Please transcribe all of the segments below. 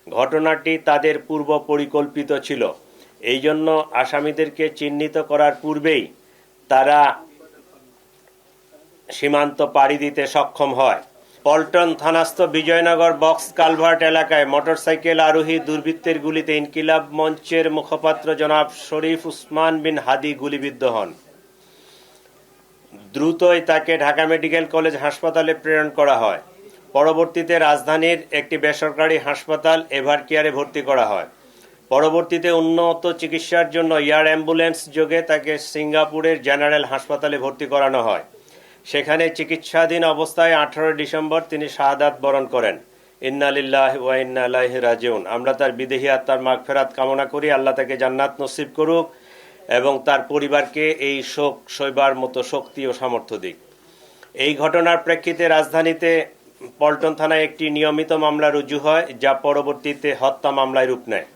ঘটনাটি তাদের পূর্ব পরিকল্পিত ছিল। এই জন্য আসামিদেরকে চিহ্নিত করার পূর্বেই তারা সীমান্ত পাড়ি দিতে সক্ষম হয়। পল্টন থানাস্থ বিজয়নগর বক্স কালভার্ট এলাকায় মোটরসাইকেল আরোহী দুর্বৃত্তের গুলিতে ইনকিলাব মঞ্চের মুখপাত্র জনাব শরীফ উসমান বিন হাদি গুলিবিদ্ধ হন। দ্রুতই তাকে ঢাকা মেডিকেল কলেজ হাসপাতালে প্রেরণ করা হয়। পরবর্তীতে রাজধানীর একটি বেসরকারি হাসপাতাল এভারকেয়ারে ভর্তি করা হয়। পরবর্তীতে উন্নত চিকিৎসার জন্য এয়ার অ্যাম্বুলেন্স যোগে তাকে সিঙ্গাপুরের জেনারেল হাসপাতালে ভর্তি করানো হয়। সেখানে চিকিৎসাধীন অবস্থায় 18 ডিসেম্বর তিনি শাহাদাত বরণ করেন। ইন্না লিল্লাহি ওয়া ইন্না ইলাইহি রাজিউন। আমরা তার বিদেহী আত্মার মাগফিরাত কামনা করি। আল্লাহ তাকে জান্নাত নসিব করুক এবং তার পরিবারকে এই শোক সইবার মতো শক্তি ও সামর্থ্য দিক। এই ঘটনার প্রেক্ষিতে রাজধানীতে পল্টন থানায় একটি নিয়মিত মামলা রুজু হয়, যা পরবর্তীতে হত্যা মামলায় রূপ নেয়।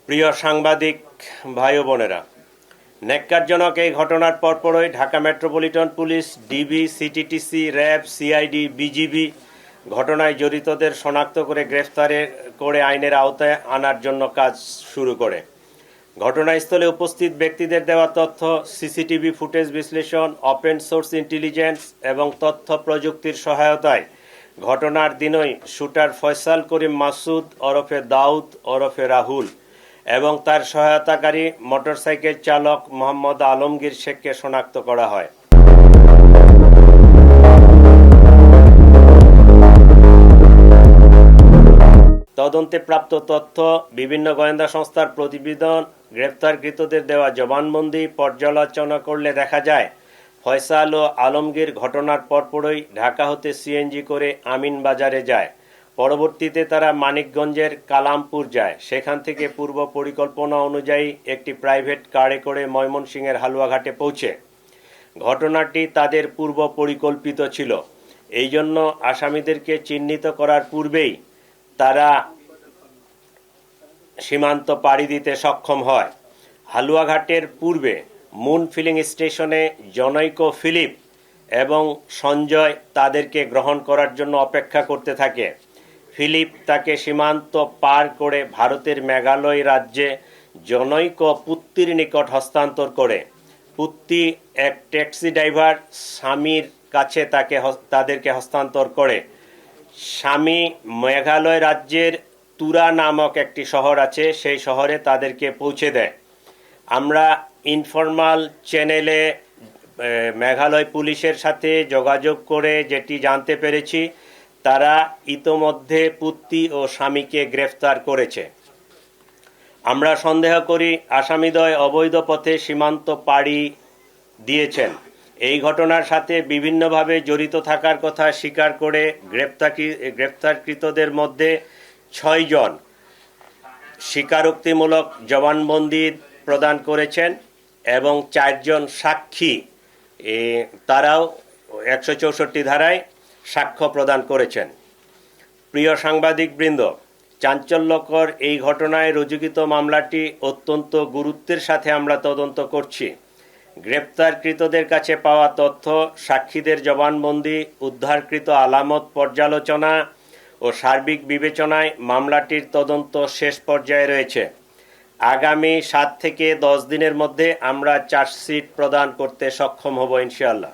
প্রিয় সাংবাদিক ভাই ও বোনেরা, ন্যাক্কারজনক এই ঘটনার পরপরই Dhaka metropolitan police, DB, CTTC, RAB, CID, BGB ঘটনায় জড়িতদের শনাক্ত করে গ্রেফতার করে আইনের আওতায় আনার জন্য কাজ শুরু করে। ঘটনাস্থলে উপস্থিত ব্যক্তিদের দেওয়া তথ্য, সিসিটিভি ফুটেজ বিশ্লেষণ, ওপেন সোর্স ইন্টেলিজেন্স এবং তথ্য প্রযুক্তির সহায়তায় ঘটনার দিনই শুটার ফয়সাল করিম মাসুদ ওরফে দাউদ ওরফে রাহুল এবং তার সহায়তাকারী মোটরসাইকেল চালক মোহাম্মদ আলমগীর শেখকে শনাক্ত করা হয়। তদন্তে প্রাপ্ত তথ্য, বিভিন্ন গোয়েন্দা সংস্থার প্রতিবেদন, গ্রেফতারকৃতদের দেওয়া জবানবন্দি পর্যালোচনা করলে দেখা যায় ফয়সাল ও আলমগীর ঘটনার পরপরই ঢাকা হতে সিএনজি করে আমিন বাজারে যায়। পরবর্তীতে তারা মানিকগঞ্জের কালামপুর যায়। সেখান থেকে পূর্ব পরিকল্পনা অনুযায়ী একটি প্রাইভেট কারে করে ময়মনসিংহের হালুয়াঘাটে পৌঁছে। ঘটনাটি তাদের পূর্ব পরিকল্পিত ছিল। এই জন্য আসামিদেরকে চিহ্নিত করার পূর্বেই তারা সীমান্ত পাড়ি দিতে সক্ষম হয়। হালুয়াঘাটের পূর্বে মুন ফিলিং স্টেশনে জনৈক ফিলিপ এবং সঞ্জয় তাদেরকে গ্রহণ করার জন্য অপেক্ষা করতে থাকে। ফিলিপ তাকে সীমান্ত পার করে ভারতের মেঘালয় রাজ্যে জনৈক পুত্তির নিকট হস্তান্তর করে। পুত্তি এক ট্যাক্সি ড্রাইভার স্বামীর কাছে তাদেরকে হস্তান্তর করে। স্বামী মেঘালয় রাজ্যের তুরা নামক একটি শহর আছে, সেই শহরে তাদেরকে পৌঁছে দেয়। আমরা ইনফরমাল চ্যানেলে মেঘালয় পুলিশের সাথে যোগাযোগ করে যেটি জানতে পেরেছি, তারা ইতোমধ্যে পুত্তি ও স্বামীকে গ্রেফতার করেছে। আমরা সন্দেহ করি আসামিদ্বয় অবৈধ পথে সীমান্ত পাড়ি দিয়েছেন। এই ঘটনার সাথে বিভিন্নভাবে জড়িত থাকার কথা স্বীকার করে গ্রেফতারকৃতদের মধ্যে 6 জন স্বীকারোক্তিমূলক জবানবন্দি প্রদান করেছেন এবং 4 জন সাক্ষী তারাও 164 ধারায় সাক্ষ্য প্রদান করেছেন। প্রিয় সাংবাদিকবৃন্দ, চাঞ্চল্যকর এই ঘটনায় রুজুকৃত মামলাটি অত্যন্ত গুরুত্বের সাথে আমরা তদন্ত করছি। গ্রেপ্তারকৃতদের কাছে পাওয়া তথ্য, সাক্ষীদের জবানবন্দি, উদ্ধারকৃত আলামত পর্যালোচনা ও সার্বিক বিবেচনায় মামলাটির তদন্ত শেষ পর্যায়ে রয়েছে। আগামী 7 থেকে 10 দিনের মধ্যে আমরা চার্জশিট প্রদান করতে সক্ষম হব ইনশাআল্লাহ।